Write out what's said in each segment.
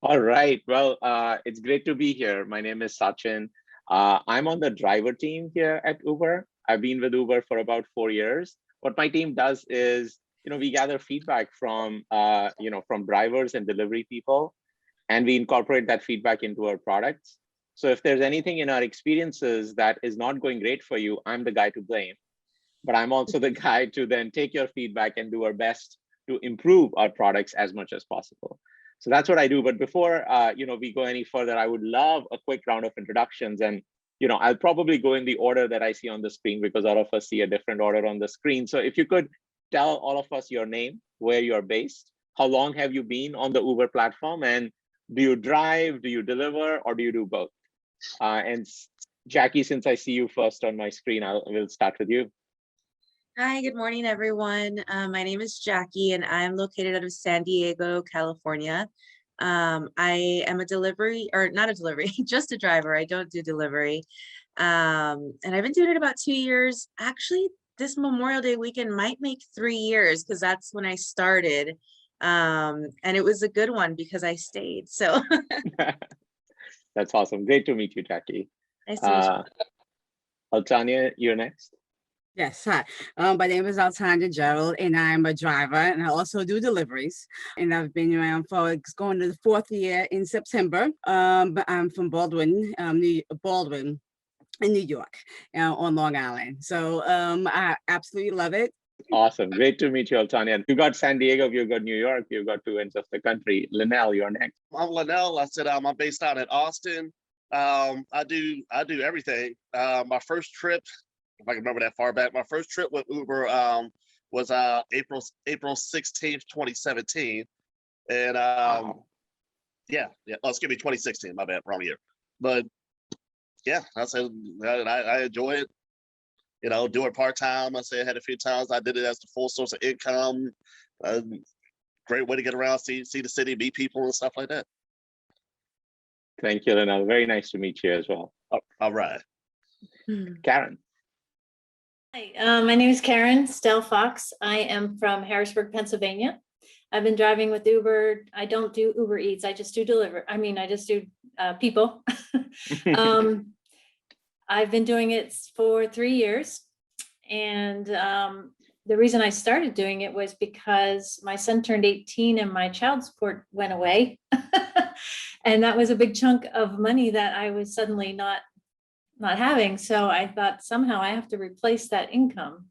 All right. Well, it's great to be here. My name is Sachin. I'm on the driver team here at Uber. I've been with Uber for about 4 years. What my team does is, we gather feedback from, from drivers and delivery people, and we incorporate that feedback into our products. So if there's anything in our experiences that is not going great for you, I'm the guy to blame. But I'm also the guy to then take your feedback and do our best to improve our products as much as possible. So that's what I do. But before we go any further, I would love a quick round of introductions. And I'll probably go in the order that I see on the screen because all of us see a different order on the screen. So if you could tell all of us your name, where you're based, how long have you been on the Uber platform, and do you drive, do you deliver, or do you do both? And Jackie, since I see you first on my screen, we'll start with you. Hi, good morning, everyone. My name is Jackie, and I'm located out of San Diego, California. I am a delivery, or not a delivery, just a driver. I don't do delivery. And I've been doing it about 2 years. Actually, this Memorial Day weekend might make 3 years because that's when I started. And it was a good one because I stayed. So That's awesome. Great to meet you, Jackie. nice to meet you. Altania, you're next. Yes, hi. My name is Altanya Gerald, and I'm a driver, and I also do deliveries. And I've been around for it's going to the 4th year in September. But I'm from Baldwin, Baldwin, in New York, on Long Island. So I absolutely love it. Awesome. Great to meet you, Altania. You got San Diego, you got New York, you got two ends of the country. Linnell, you're next. I'm Linnell. I said I'm based out in Austin. I do everything. My first trip, if I can remember that far back, my first trip with Uber was April 16th, 2017. And Wow. yeah. Oh, excuse me, 2016. My bad, wrong year. But yeah, I said I enjoy it. Do it part time. I said I had a few times. I did it as the full source of income. Great way to get around, see the city, meet people, and stuff like that. Thank you, Linnell. Very nice to meet you as well. All right. Karen. Hi, my name is Karen Stell Fox. I am from Harrisburg, Pennsylvania. I've been driving with Uber. I don't do Uber Eats. I just do I just do people. I've been doing it for 3 years. And the reason I started doing it was because my son turned 18 and my child support went away. And that was a big chunk of money that I was suddenly not having. So I thought somehow I have to replace that income.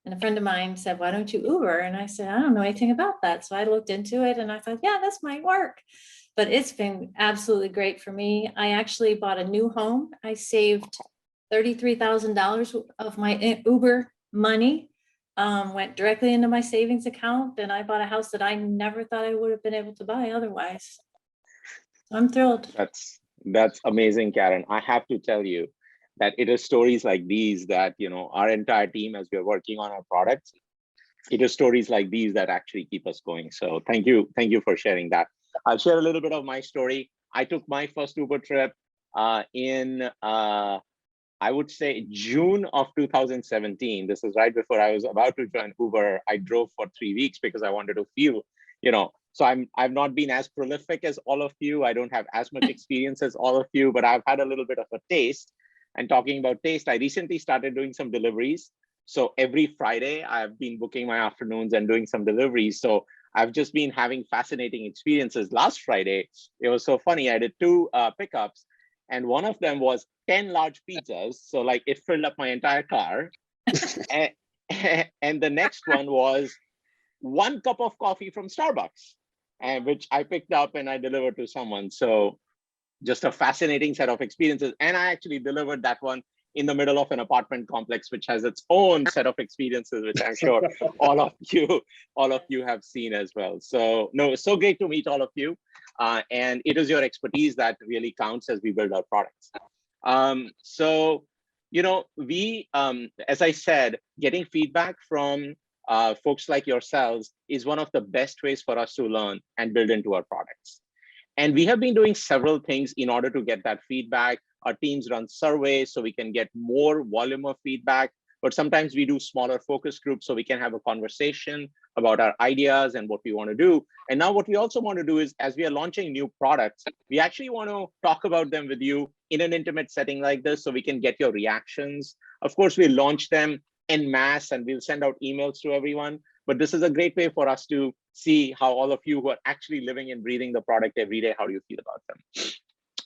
And a friend of mine said, why don't you Uber? And I said, I don't know anything about that. So I looked into it and I thought, yeah, this might work. But it's been absolutely great for me. I actually bought a new home. I saved $33,000 of my Uber money, went directly into my savings account, and I bought a house that I never thought I would have been able to buy otherwise. I'm thrilled. That's amazing, Karen. I have to tell you that it is stories like these that, our entire team, as we're working on our products, it is stories like these that actually keep us going. So thank you for sharing that. I'll share a little bit of my story. I took my first Uber trip in I would say June of 2017. This is right before I was about to join Uber. I drove for 3 weeks because I wanted to feel, so I've not been as prolific as all of you. I don't have as much experience as all of you, but I've had a little bit of a taste. And talking about taste, I recently started doing some deliveries. So every Friday, I've been booking my afternoons and doing some deliveries. So I've just been having fascinating experiences. Last Friday, it was so funny. I did 2 pickups, and one of them was 10 large pizzas. So like it filled up my entire car. And the next one was 1 cup of coffee from Starbucks, and which I picked up and I delivered to someone. So just a fascinating set of experiences. And I actually delivered that one in the middle of an apartment complex, which has its own set of experiences, which I'm sure all of you have seen as well. So no, it's so great to meet all of you. And it is your expertise that really counts as we build our products. So, we, as I said, getting feedback from folks like yourselves is one of the best ways for us to learn and build into our products. And we have been doing several things in order to get that feedback. Our teams run surveys so we can get more volume of feedback. but sometimes we do smaller focus groups so we can have a conversation about our ideas and what we want to do. And now what we also want to do is, as we are launching new products, we actually want to talk about them with you in an intimate setting like this so we can get your reactions. Of course, we launch them en masse and we'll send out emails to everyone, but this is a great way for us to see how all of you who are actually living and breathing the product every day, how do you feel about them?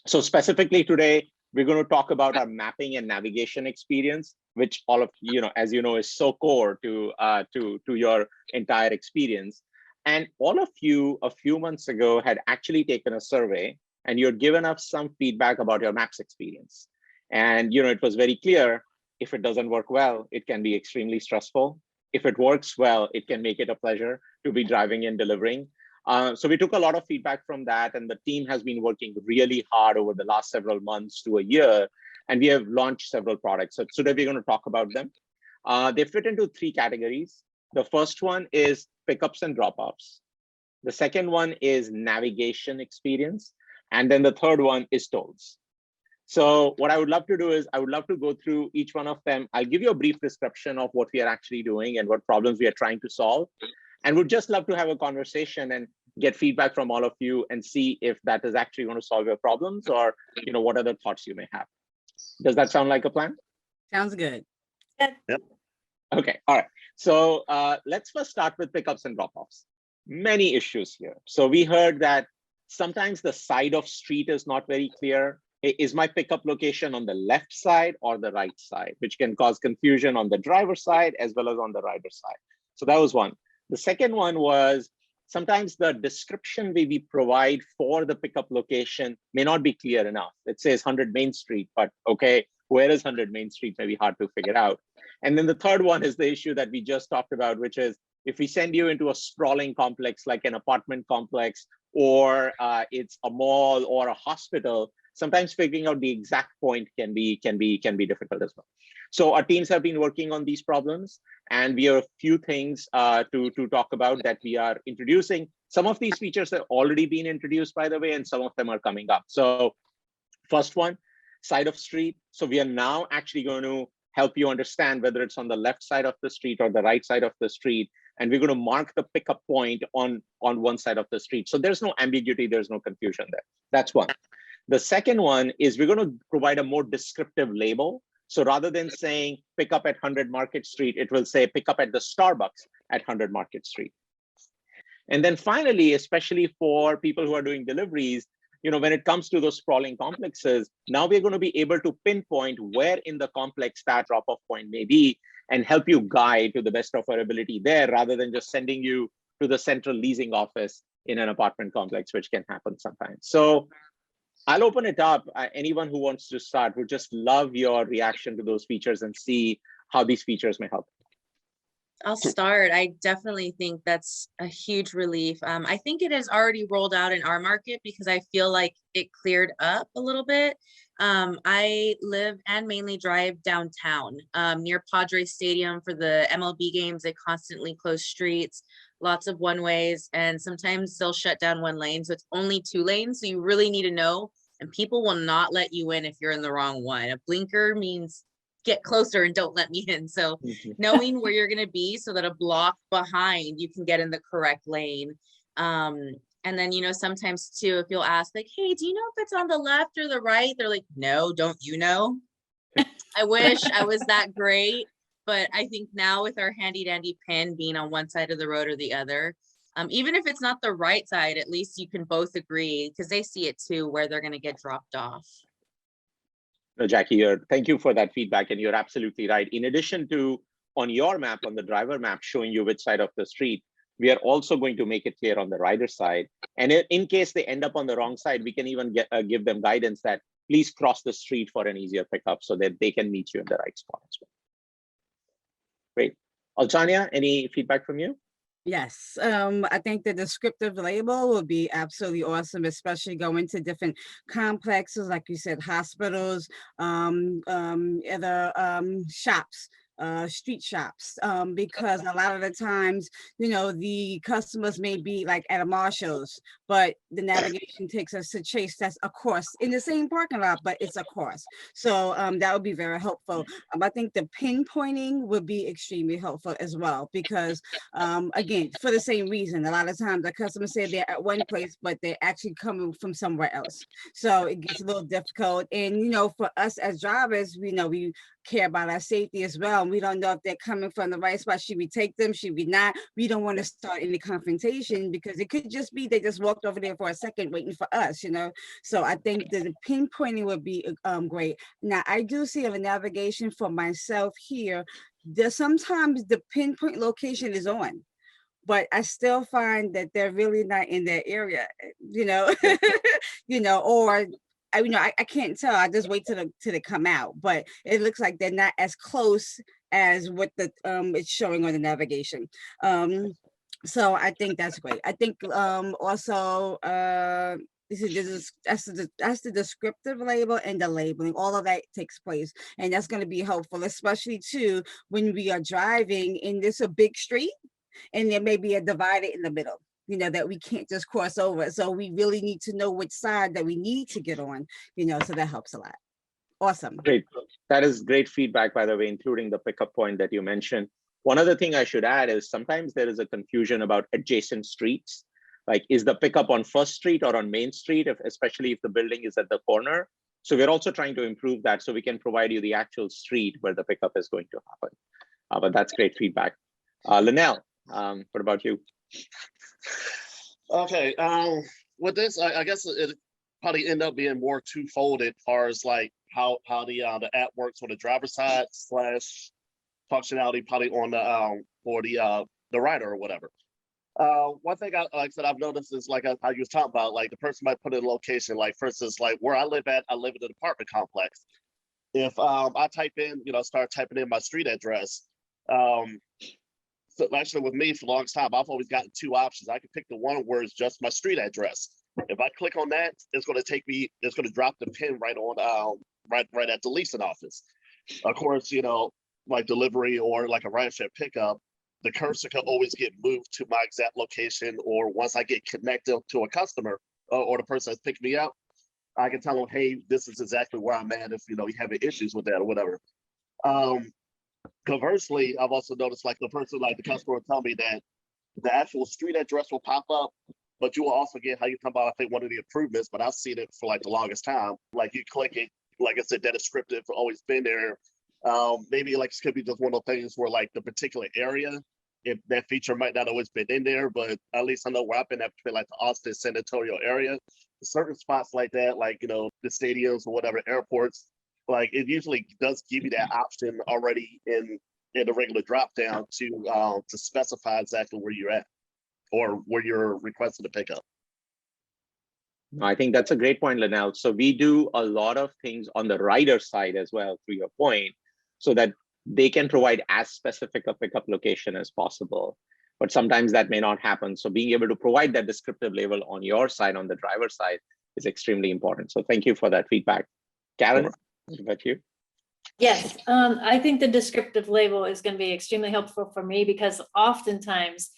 So specifically today, we're going to talk about our mapping and navigation experience, which all of as you know, is so core to your entire experience. And all of you a few months ago had actually taken a survey, and you had given us some feedback about your maps experience. And it was very clear, if it doesn't work well, it can be extremely stressful. If it works well, it can make it a pleasure to be driving and delivering. So we took a lot of feedback from that, and the team has been working really hard over the last several months to a year, and we have launched several products. So today we're going to talk about them. They fit into 3 categories. The first one is pickups and drop-offs. The second one is navigation experience. And then the third one is tolls. So what I would love to do is I would love to go through each one of them. I'll give you a brief description of what we are actually doing and what problems we are trying to solve. And we'd just love to have a conversation and get feedback from all of you and see if that is actually going to solve your problems, or what other thoughts you may have. Does that sound like a plan? Sounds good. Yep. Okay, all right. So let's first start with pickups and drop-offs. Many issues here. So we heard that sometimes the side of street is not very clear. Is my pickup location on the left side or the right side, which can cause confusion on the driver's side as well as on the rider's side. So that was one. The second one was sometimes the description we provide for the pickup location may not be clear enough. It says 100 Main Street, but okay, where is 100 Main Street may be hard to figure out. And then the third one is the issue that we just talked about, which is if we send you into a sprawling complex like an apartment complex, or it's a mall or a hospital, sometimes figuring out the exact point can be difficult as well. So our teams have been working on these problems, and we have a few things to talk about that we are introducing. Some of these features have already been introduced, by the way, and some of them are coming up. So first one, side of street. So we are now actually going to help you understand whether it's on the left side of the street or the right side of the street. And we're going to mark the pickup point on one side of the street. So there's no ambiguity, there's no confusion there. That's one. The second one is we're going to provide a more descriptive label. So rather than saying pick up at 100 Market Street, it will say pick up at the Starbucks at 100 Market Street. And then finally, especially for people who are doing deliveries, when it comes to those sprawling complexes, now we're going to be able to pinpoint where in the complex that drop-off point may be and help you guide to the best of our ability there, rather than just sending you to the central leasing office in an apartment complex, which can happen sometimes. So I'll open it up. Anyone who wants to start would just love your reaction to those features and see how these features may help. I'll start. I definitely think that's a huge relief. I think it is already rolled out in our market because I feel like it cleared up a little bit. I live and mainly drive downtown near Padres Stadium for the MLB games. They constantly close streets, lots of one ways, and sometimes they'll shut down one lane. So it's only 2 lanes. So you really need to know, and people will not let you in if you're in the wrong one. A blinker means get closer and don't let me in. So knowing where you're going to be so that a block behind you can get in the correct lane. And then, sometimes too, if you'll ask like, hey, do you know if it's on the left or the right? They're like, no, don't you know? I wish I was that great. But I think now with our handy dandy pin being on one side of the road or the other, even if it's not the right side, at least you can both agree because they see it too, where they're going to get dropped off. No, Jackie, thank you for that feedback. And you're absolutely right. In addition to on your map, on the driver map, showing you which side of the street, we are also going to make it clear on the rider side. And in case they end up on the wrong side, we can even give them guidance that please cross the street for an easier pickup so that they can meet you in the right spot as well. Great. Altania, any feedback from you? Yes, I think the descriptive label would be absolutely awesome, especially going to different complexes, like you said, hospitals, other shops. street shops, because a lot of the times, the customers may be like at a Marshall's, but the navigation takes us to Chase. That's a course in the same parking lot, but it's a course. So that would be very helpful. I think the pinpointing would be extremely helpful as well, because again, for the same reason, a lot of times the customers say they're at one place, but they're actually coming from somewhere else. So it gets a little difficult. And, for us as drivers, we care about our safety as well. We don't know if they're coming from the right spot. Should we take them? Should we not? We don't want to start any confrontation, because it could just be they just walked over there for a second waiting for us, So I think that the pinpointing would be great. Now, I do see a navigation for myself here. There's sometimes the pinpoint location is on, but I still find that they're really not in that area, or I can't tell. I just wait till they come out, but it looks like they're not as close as what the it's showing on the navigation. So I think that's great. I think also that's the descriptive label and the labeling. All of that takes place, and that's going to be helpful, especially too when we are driving in this a big street, and there may be a divider in the middle, that we can't just cross over. So we really need to know which side that we need to get on, so that helps a lot. Awesome. Great. That is great feedback, by the way, including the pickup point that you mentioned. One other thing I should add is sometimes there is a confusion about adjacent streets. Like, is the pickup on First Street or on Main Street, especially if the building is at the corner? So we're also trying to improve that so we can provide you the actual street where the pickup is going to happen. But that's great feedback. Linnell, what about you? Okay, with this, I guess it probably end up being more twofold as far as like how the app works on the driver's side / functionality probably on the for the rider or whatever. One thing like I said I've noticed is like how you was talking about, like the person might put in a location, like for instance, like where I live in an apartment complex. If I type in, start typing in my street address, so actually with me for the longest time, I've always gotten two options. I can pick the one where it's just my street address. If I click on that, it's going to drop the pin right on right at the leasing office. Of course, like delivery or like a rideshare pickup, the cursor can always get moved to my exact location, or once I get connected to a customer or the person that's picking me up, I can tell them, hey, this is exactly where I'm at if you having issues with that or whatever. Conversely, I've also noticed like the customer will tell me that the actual street address will pop up, but you will also get how you talk about, I think, one of the improvements, but I've seen it for like the longest time. Like you click it, like I said, that descriptive always been there. Maybe like it could be just one of those things where like the particular area, if that feature might not always been in there, but at least I know where I've been at between like the Austin, San Antonio area. Certain spots like that, like, the stadiums or whatever, airports, like it usually does give you that option already in the regular drop down to specify exactly where you're at or where you're requesting to pick up. I think that's a great point, Linnell. So we do a lot of things on the rider side as well, to your point, so that they can provide as specific a pickup location as possible. But sometimes that may not happen. So being able to provide that descriptive label on your side, on the driver's side, is extremely important. So thank you for that feedback. Karen, what about you? Yes, I think the descriptive label is going to be extremely helpful for me, because oftentimes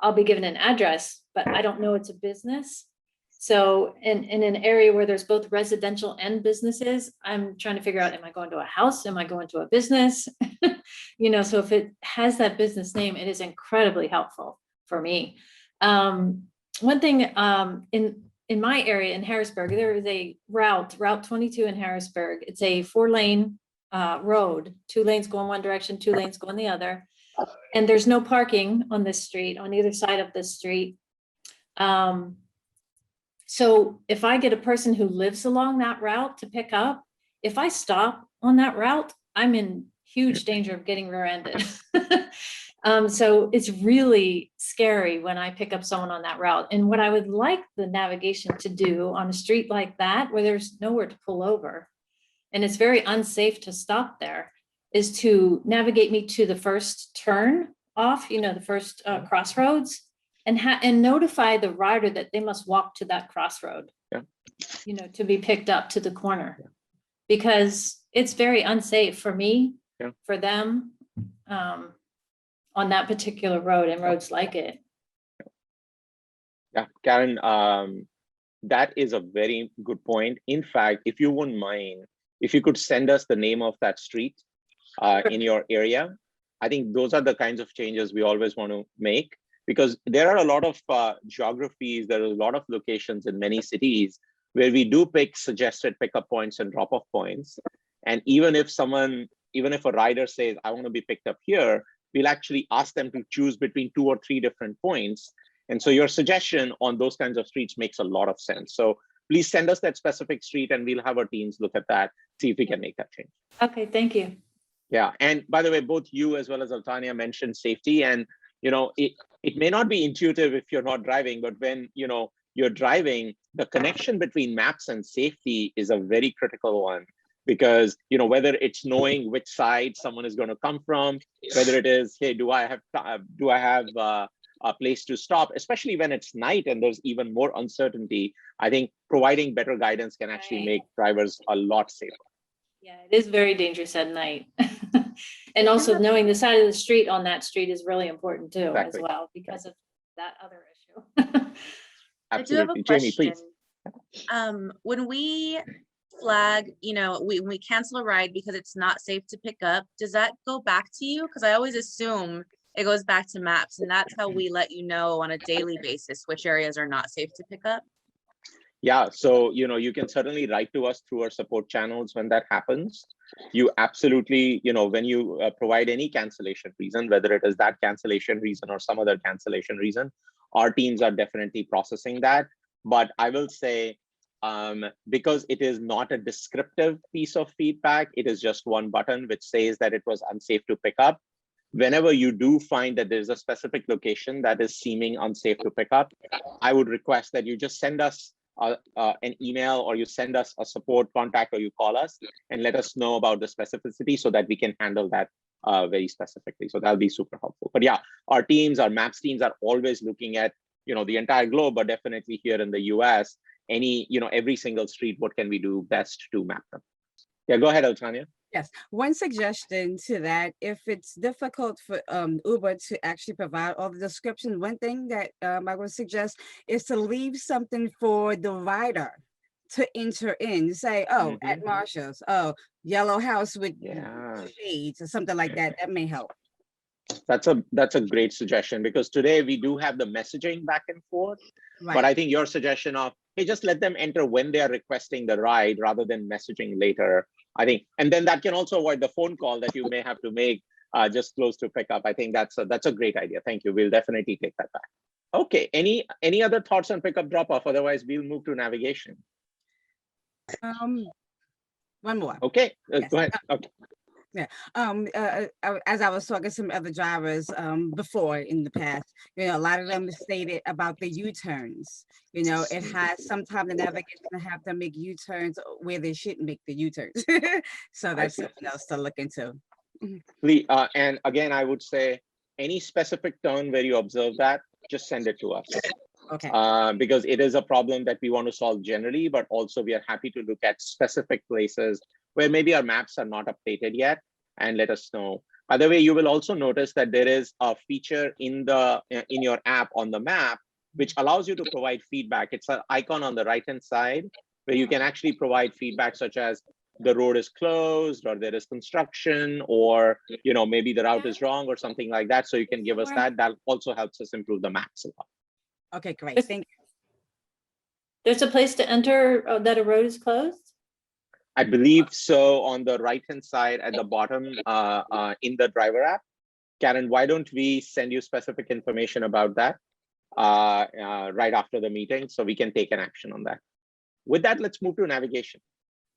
I'll be given an address, but I don't know it's a business. So in an area where there's both residential and businesses, I'm trying to figure out, am I going to a house? Am I going to a business? So if it has that business name, it is incredibly helpful for me. One thing in my area in Harrisburg, there is a route 22 in Harrisburg. It's a 4-lane road, 2 lanes go in one direction, 2 lanes go in the other. And there's no parking on this street, on either side of this street. So if I get a person who lives along that route to pick up, if I stop on that route, I'm in huge danger of getting rear-ended. So it's really scary when I pick up someone on that route. And what I would like the navigation to do on a street like that, where there's nowhere to pull over, and it's very unsafe to stop there, is to navigate me to the first turn off, the first crossroads, and notify the rider that they must walk to that crossroad, to be picked up to the corner, because it's very unsafe for me, for them, on that particular road and roads like it. Yeah, Karen, that is a very good point. In fact, if you wouldn't mind, if you could send us the name of that street in your area, I think those are the kinds of changes we always want to make, because there are a lot of geographies, there are a lot of locations in many cities where we do pick suggested pickup points and drop-off points. And even if a rider says, I want to be picked up here, we'll actually ask them to choose between 2 or 3 different points. And so your suggestion on those kinds of streets makes a lot of sense. So please send us that specific street and we'll have our teams look at that, see if we can make that change. Okay, thank you. Yeah, and by the way, both you as well as Altania mentioned safety, and it may not be intuitive if you're not driving, but when you're driving, the connection between maps and safety is a very critical one, because whether it's knowing which side someone is going to come from, whether it is, hey, do I have a place to stop, especially when it's night and there's even more uncertainty. I think providing better guidance can actually make drivers a lot safer. Yeah, it is very dangerous at night. And also knowing the side of the street on that street is really important too, as well, because of that other issue. Absolutely. Jamie, please. When we flag, when we cancel a ride because it's not safe to pick up, does that go back to you? Because I always assume it goes back to maps, and that's how we let you know on a daily basis which areas are not safe to pick up. Yeah, so you can certainly write to us through our support channels when that happens. You absolutely, when you provide any cancellation reason, whether it is that cancellation reason or some other cancellation reason, our teams are definitely processing that. But I will say, because it is not a descriptive piece of feedback, it is just one button which says that it was unsafe to pick up. Whenever you do find that there's a specific location that is seeming unsafe to pick up, I would request that you just send us an email, or you send us a support contact, or you call us and let us know about the specificity so that we can handle that very specifically. So that'll be super helpful. But yeah, our maps teams are always looking at, the entire globe, but definitely here in the US, every single street, what can we do best to map them? Yeah, go ahead, Altania. Yes, one suggestion to that, if it's difficult for Uber to actually provide all the descriptions, one thing that I would suggest is to leave something for the rider to enter in, say, oh, at Marshall's, oh, yellow house with shades or something like that. That may help. That's a great suggestion, because today we do have the messaging back and forth, but I think your suggestion of, hey, just let them enter when they are requesting the ride rather than messaging later, I think, and then that can also avoid the phone call that you may have to make just close to pickup. I think that's a great idea. Thank you. We'll definitely take that back. Okay, any other thoughts on pickup drop off? Otherwise, we'll move to navigation. One more. Okay, yes. Go ahead. Okay. Yeah. As I was talking to some other drivers before in the past, a lot of them stated about the U-turns. It has sometimes the navigation have to make U-turns where they shouldn't make the U-turns. So that's something else to look into. And again, I would say any specific turn where you observe that, just send it to us. Okay. Because it is a problem that we want to solve generally, but also we are happy to look at specific places where maybe our maps are not updated yet, and let us know. By the way, you will also notice that there is a feature in your app on the map, which allows you to provide feedback. It's an icon on the right-hand side where you can actually provide feedback such as the road is closed, or there is construction, or maybe the route is wrong or something like that. So you can give us that. That also helps us improve the maps a lot. Okay, great. Thank you. There's a place to enter that a road is closed? I believe so, on the right-hand side at the bottom in the driver app. Karen, why don't we send you specific information about that right after the meeting so we can take an action on that. With that, let's move to navigation.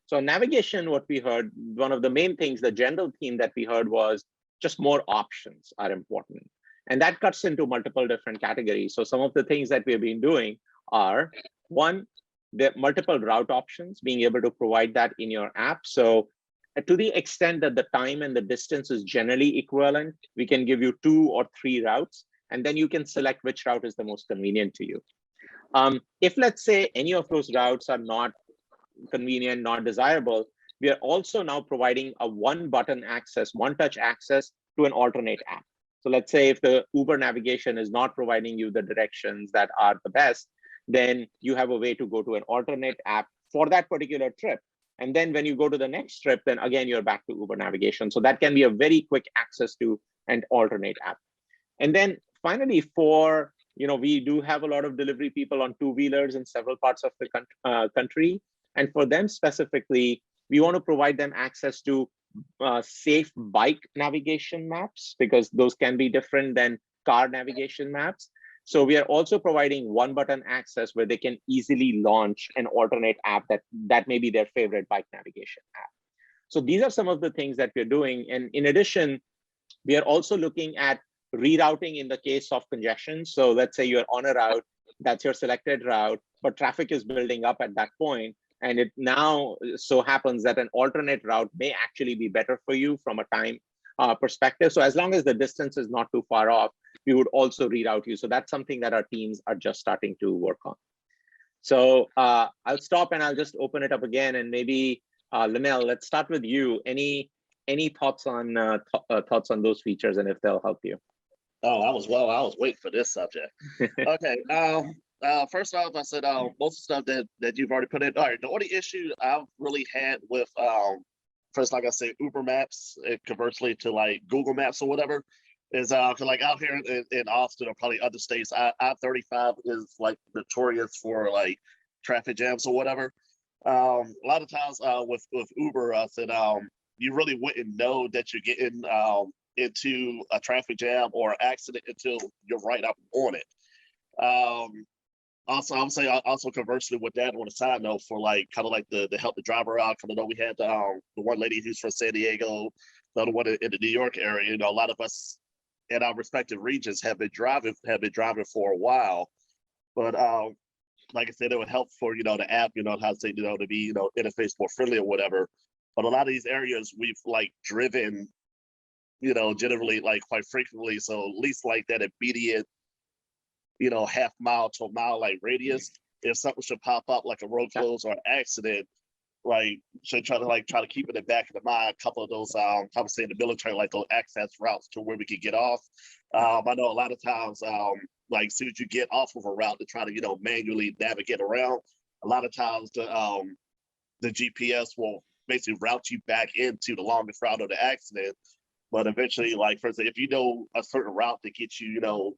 So navigation, what we heard, one of the main things, the general theme that we heard was just more options are important. And that cuts into multiple different categories. So some of the things that we've been doing are, one, the multiple route options, being able to provide that in your app. So to the extent that the time and the distance is generally equivalent, we can give you 2 or 3 routes, and then you can select which route is the most convenient to you. If let's say any of those routes are not convenient, not desirable, we are also now providing a one-button access, one-touch access to an alternate app. So let's say if the Uber navigation is not providing you the directions that are the best, then you have a way to go to an alternate app for that particular trip. And then when you go to the next trip, then again, you're back to Uber navigation. So that can be a very quick access to an alternate app. And then finally, we do have a lot of delivery people on two-wheelers in several parts of the country. And for them specifically, we want to provide them access to safe bike navigation maps, because those can be different than car navigation maps. So we are also providing one-button access where they can easily launch an alternate app that may be their favorite bike navigation app. So these are some of the things that we're doing. And in addition, we are also looking at rerouting in the case of congestion. So let's say you're on a route, that's your selected route, but traffic is building up at that point. And it now so happens that an alternate route may actually be better for you from a time perspective. So as long as the distance is not too far off, we would also reroute you. So that's something that our teams are just starting to work on. So I'll stop and I'll just open it up again. And maybe Linnell, let's start with you. Any thoughts on those features and if they'll help you? Oh, I was waiting for this subject. Okay. First off, I said most of the stuff that you've already put in. All right. The only issue I've really had with first, like I said, Uber Maps, conversely to like Google Maps or whatever, is like out here in Austin or probably other states, I-35 is like notorious for like traffic jams or whatever. A lot of times with Uber, I said you really wouldn't know that you're getting into a traffic jam or accident until you're right up on it. Also, I would say also conversely with that on a side note for like kind of like the help the driver out. Because I know we had the one lady who's from San Diego, the other one in the New York area. You know, a lot of us in our respective regions have been driving for a while. But like I said, it would help for the app, how to say to be interface more friendly or whatever. But a lot of these areas we've like driven, generally like quite frequently. So at least like that immediate half mile to a mile like radius, if something should pop up like a road close or an accident, like should try to keep it in the back of the mind. A couple of those I would say in the military, like those access routes to where we could get off. I know a lot of times like as soon as you get off of a route to try to manually navigate around, a lot of times the GPS will basically route you back into the longest route of the accident. But eventually, like for example, if you know a certain route that gets you to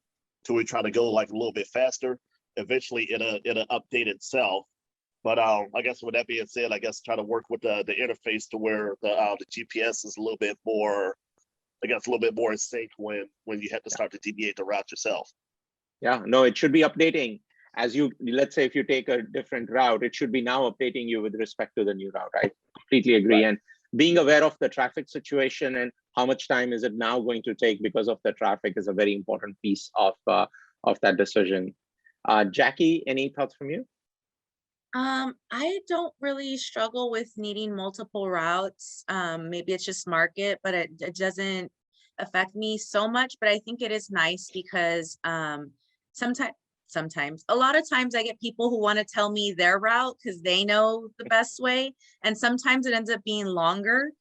we try to go like a little bit faster, eventually it'll update itself. But I guess with that being said, I guess try to work with the interface to where the GPS is a little bit more, I guess a little bit more in sync when you have to start to deviate the route yourself. Yeah, no, it should be updating as let's say if you take a different route, it should be now updating you with respect to the new route. I completely agree. Right. And being aware of the traffic situation and how much time is it now going to take because of the traffic is a very important piece of that decision. Jackie, any thoughts from you? I don't really struggle with needing multiple routes. Maybe it's just market, but it doesn't affect me so much. But I think it is nice because sometimes a lot of times I get people who want to tell me their route because they know the best way, and sometimes it ends up being longer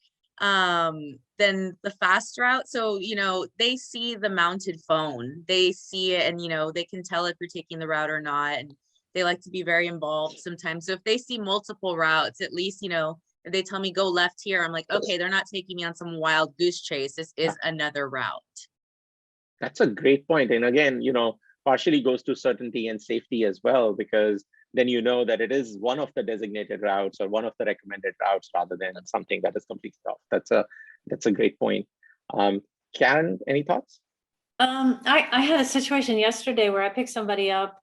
than the fast route. So they see the mounted phone, they see it, and they can tell if you're taking the route or not, and they like to be very involved sometimes. So if they see multiple routes, at least if they tell me go left here, I'm like, okay, they're not taking me on some wild goose chase, this is another route. That's a great point. And again, partially goes to certainty and safety as well, because then that it is one of the designated routes or one of the recommended routes rather than something that is completely off. That's a great point. Karen, any thoughts? I had a situation yesterday where I picked somebody up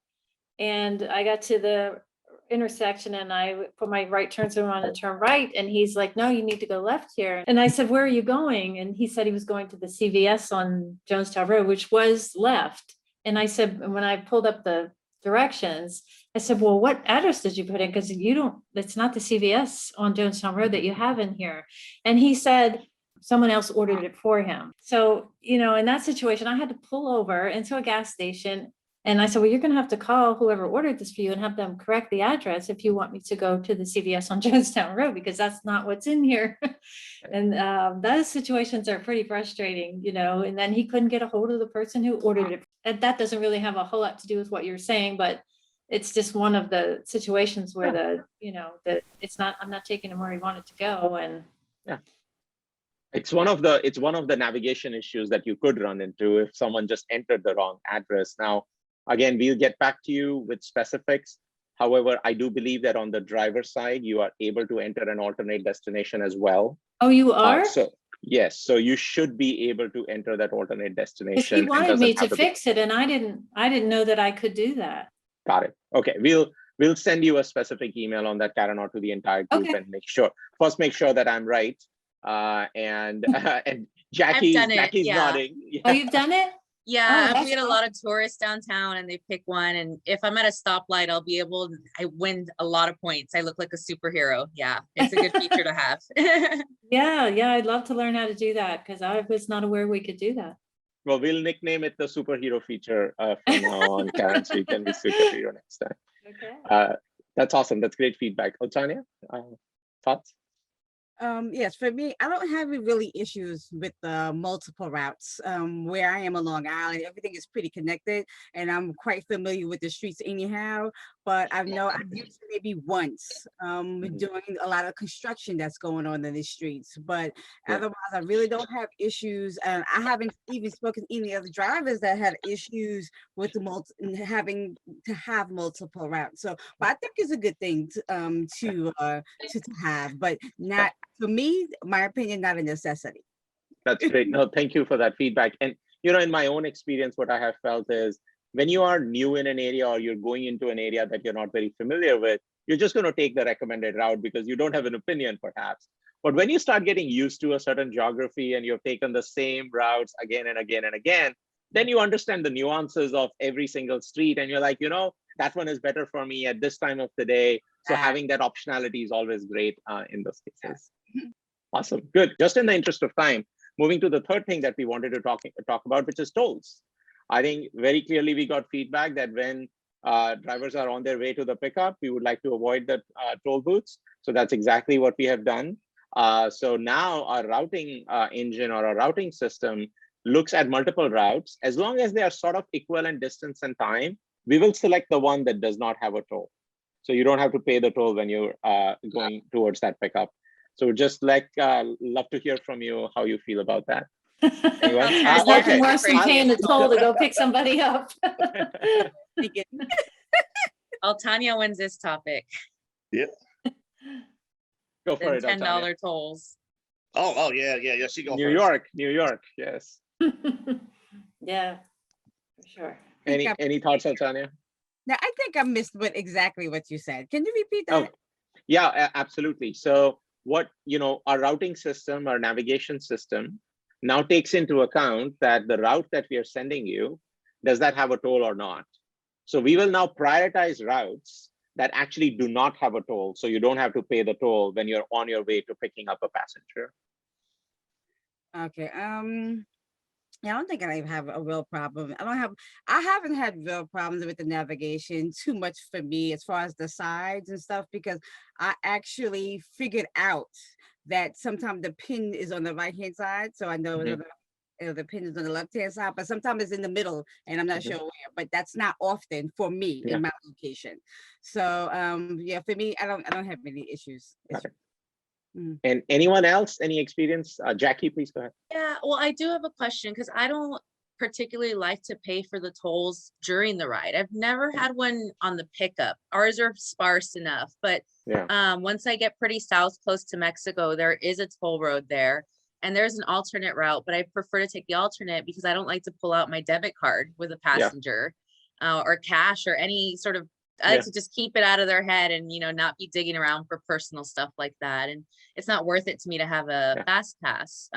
and I got to the intersection and I put my right turn signal on and turn right, and he's like, no, you need to go left here. And I said, where are you going? And he said he was going to the CVS on Jonestown Road, which was left. And I said, when I pulled up the directions, I said, well, what address did you put in? Because it's not the CVS on Jonestown Road that you have in here. And he said someone else ordered it for him. So, in that situation, I had to pull over into a gas station, And I said, well, you're going to have to call whoever ordered this for you and have them correct the address if you want me to go to the CVS on Jonestown Road, because that's not what's in here. And those situations are pretty frustrating, you know, and then he couldn't get a hold of the person who ordered it. And that doesn't really have a whole lot to do with what you're saying, but it's just one of the situations where I'm not taking him where he wanted to go. And yeah. It's one of the navigation issues that you could run into if someone just entered the wrong address. Now, again, we'll get back to you with specifics. However, I do believe that on the driver side, you are able to enter an alternate destination as well. Oh, you are? Yes, so you should be able to enter that alternate destination. He wanted me to fix it, and I didn't know that I could do that. Got it. Okay, we'll send you a specific email on that, Karen, or to the entire group, and make sure that I'm right. And Jackie's nodding. Yeah. Oh, you've done it? Yeah, we had a lot of tourists downtown, and they pick one. And if I'm at a stoplight, I win a lot of points. I look like a superhero. Yeah, it's a good feature to have. Yeah, I'd love to learn how to do that, because I was not aware we could do that. Well, we'll nickname it the superhero feature from now on, Karen, so you can be superhero next time. Okay. That's awesome. That's great feedback. Oh, Tanya, thoughts? Yes, for me, I don't have really issues with multiple routes. Where I am along Island, everything is pretty connected, and I'm quite familiar with the streets anyhow. But I've used it maybe once doing a lot of construction that's going on in the streets. But otherwise, I really don't have issues. And I haven't even spoken to any other drivers that had issues with having to have multiple routes. So, but I think it's a good thing to have, but not. For me, my opinion, not a necessity. That's great. No, thank you for that feedback. And, in my own experience, what I have felt is when you are new in an area or you're going into an area that you're not very familiar with, you're just going to take the recommended route because you don't have an opinion, perhaps. But when you start getting used to a certain geography and you've taken the same routes again and again and again, then you understand the nuances of every single street. And you're like, that one is better for me at this time of the day. So having that optionality is always great in those cases. Awesome. Good. Just in the interest of time, moving to the third thing that we wanted to talk about, which is tolls. I think very clearly we got feedback that when drivers are on their way to the pickup, we would like to avoid the toll booths. So that's exactly what we have done. So now our routing engine or our routing system looks at multiple routes. As long as they are sort of equivalent distance and time, we will select the one that does not have a toll. So you don't have to pay the toll when you're going towards that pickup. So just love to hear from you how you feel about that. Anyone? There's nothing worse than paying the toll to go pick somebody up. Tanya wins this topic. Yeah. Go for it. $10 tolls. Oh yeah. She go New York. Yes. Yeah, for sure. Any thoughts, Tanya? Now, I think I missed exactly what you said. Can you repeat that? Oh, yeah, absolutely. So what, our routing system, our navigation system now takes into account that the route that we are sending you, does that have a toll or not? So we will now prioritize routes that actually do not have a toll. So you don't have to pay the toll when you're on your way to picking up a passenger. Okay. Yeah, I don't think I have a real problem. I haven't had real problems with the navigation too much for me as far as the sides and stuff, because I actually figured out that sometimes the pin is on the right-hand side. So I know the pin is on the left-hand side, but sometimes it's in the middle and I'm not sure where, but that's not often for me in my location. So yeah, for me, I don't have any issues. And anyone else, any experience? Jackie, please go ahead. Yeah, well, I do have a question because I don't particularly like to pay for the tolls during the ride. I've never had one on the pickup. Ours are sparse enough, but once I get pretty south, close to Mexico, there is a toll road there and there's an alternate route, but I prefer to take the alternate because I don't like to pull out my debit card with a passenger or cash or any sort of, I like to just keep it out of their head and, not be digging around for personal stuff like that. And it's not worth it to me to have a fast pass,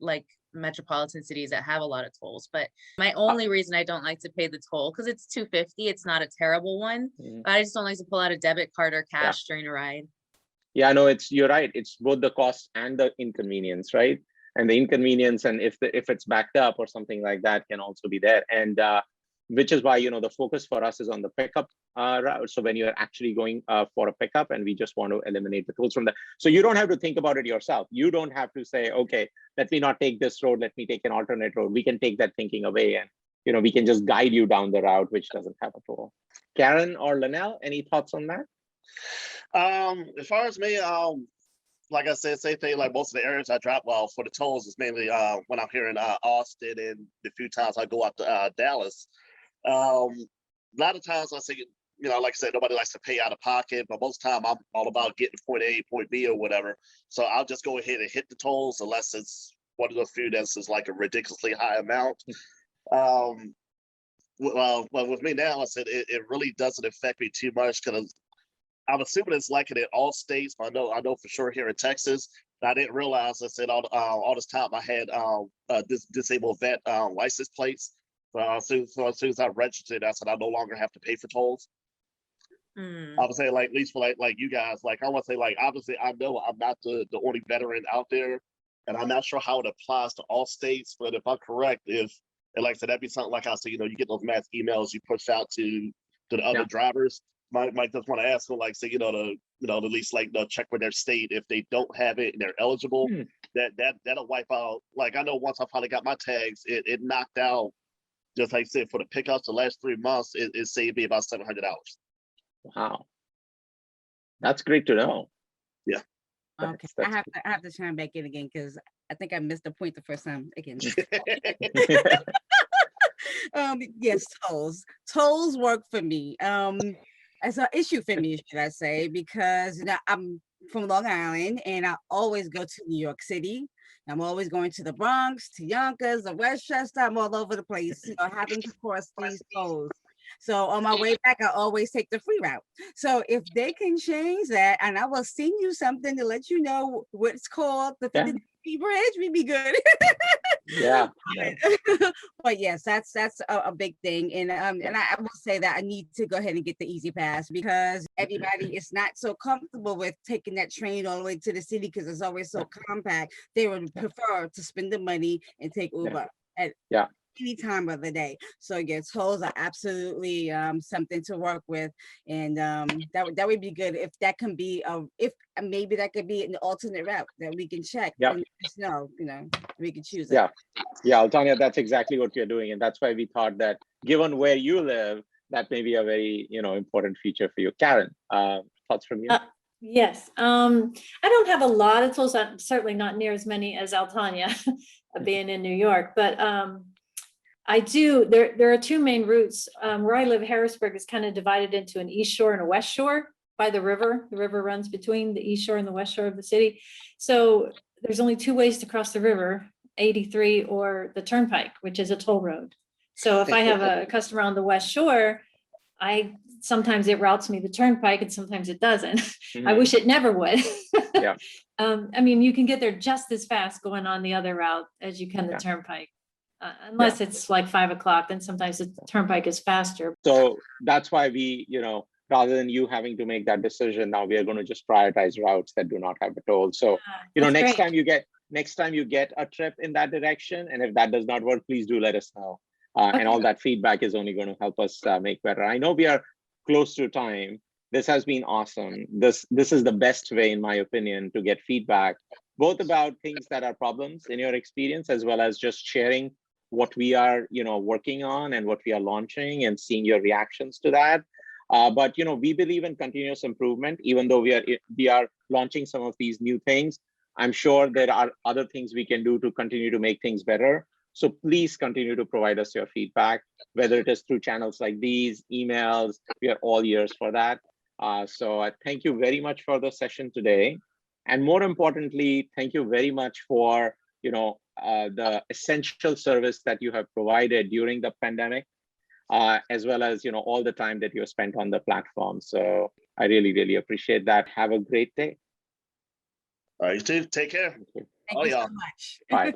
like metropolitan cities that have a lot of tolls. But my only reason I don't like to pay the toll, because it's $2.50, it's not a terrible one, but I just don't like to pull out a debit card or cash during a ride. Yeah, no, you're right. It's both the cost and the inconvenience, right? And the inconvenience, and if it's backed up or something like that, can also be there. And which is why, the focus for us is on the pickup route. So when you're actually going for a pickup, and we just want to eliminate the tolls from that. So you don't have to think about it yourself. You don't have to say, okay, let me not take this road, let me take an alternate road. We can take that thinking away, and we can just guide you down the route which doesn't have a toll. Karen or Linnell, any thoughts on that? As far as me, like I said, same thing. Like most of the areas I drop, well, for the tolls is mainly when I'm here in Austin, and the few times I go out to Dallas. A lot of times I say, like I said, nobody likes to pay out of pocket, but most of the time I'm all about getting point A, point B, or whatever. So I'll just go ahead and hit the tolls unless it's one of those few that's is like a ridiculously high amount. Well, with me now, I said it really doesn't affect me too much because I'm assuming it's like it in all states. But I know for sure here in Texas. I didn't realize, I said all this time I had this disabled vet license plates. So as soon as I registered, I said I no longer have to pay for tolls. I would say, like, at least for like you guys, like I want to say, like, obviously I know I'm not the only veteran out there, and I'm not sure how it applies to all states. But if I'm correct, and like I said, that'd be something like I said, you get those mass emails you push out to the other drivers. Might just want to ask them, like, say, to at least like check with their state if they don't have it and they're eligible. That'll wipe out. Like I know once I finally got my tags, it knocked out. Just like I said, for the pickups the last 3 months, it saved me about $700. Wow, that's great to know. Yeah. Okay, I have to chime back in again because I think I missed the point the first time again. Yes, tolls work for me. As an issue for me, should I say, because I'm from Long Island and I always go to New York City. I'm always going to the Bronx, to Yonkers, or Westchester. I'm all over the place, having to cross these tolls. So on my way back, I always take the free route. So if they can change that, and I will send you something to let you know what it's called, the 50 bridge, we'd be good. Yeah. But yes, that's a big thing. And I will say that I need to go ahead and get the Easy Pass because everybody is not so comfortable with taking that train all the way to the city because it's always so compact. They would prefer to spend the money and take Uber at any time of the day. So yeah, tolls are absolutely something to work with, and that would be good if that can be if maybe that could be an alternate route that we can check. And just know, we can choose it. Yeah, Altania, that's exactly what we're doing, and that's why we thought that given where you live, that may be a very important feature for you. Karen, thoughts from you? Yes, I don't have a lot of tools. Certainly not near as many as Altania, being in New York, but I do. There are two main routes. Where I live, Harrisburg is kind of divided into an east shore and a west shore by the river. The river runs between the east shore and the west shore of the city. So there's only two ways to cross the river, 83 or the turnpike, which is a toll road. So if I have a customer on the west shore, sometimes it routes me the turnpike and sometimes it doesn't. I wish it never would. I mean, you can get there just as fast going on the other route as you can the turnpike. Unless it's like 5 o'clock, then sometimes the turnpike is faster. So that's why we, rather than you having to make that decision, now we are going to just prioritize routes that do not have a toll. So, next time you get a trip in that direction, and if that does not work, please do let us know. And all that feedback is only going to help us make better. I know we are close to time. This has been awesome. This is the best way, in my opinion, to get feedback, both about things that are problems in your experience, as well as just sharing what we are, working on and what we are launching and seeing your reactions to that. But, we believe in continuous improvement, even though we are launching some of these new things. I'm sure there are other things we can do to continue to make things better. So please continue to provide us your feedback, whether it is through channels like these, emails. We are all ears for that. So thank you very much for the session today. And more importantly, thank you very much for, the essential service that you have provided during the pandemic, as well as, all the time that you spent on the platform. So I really, really appreciate that. Have a great day. All right, you too. Take care. Thank you so much. Bye.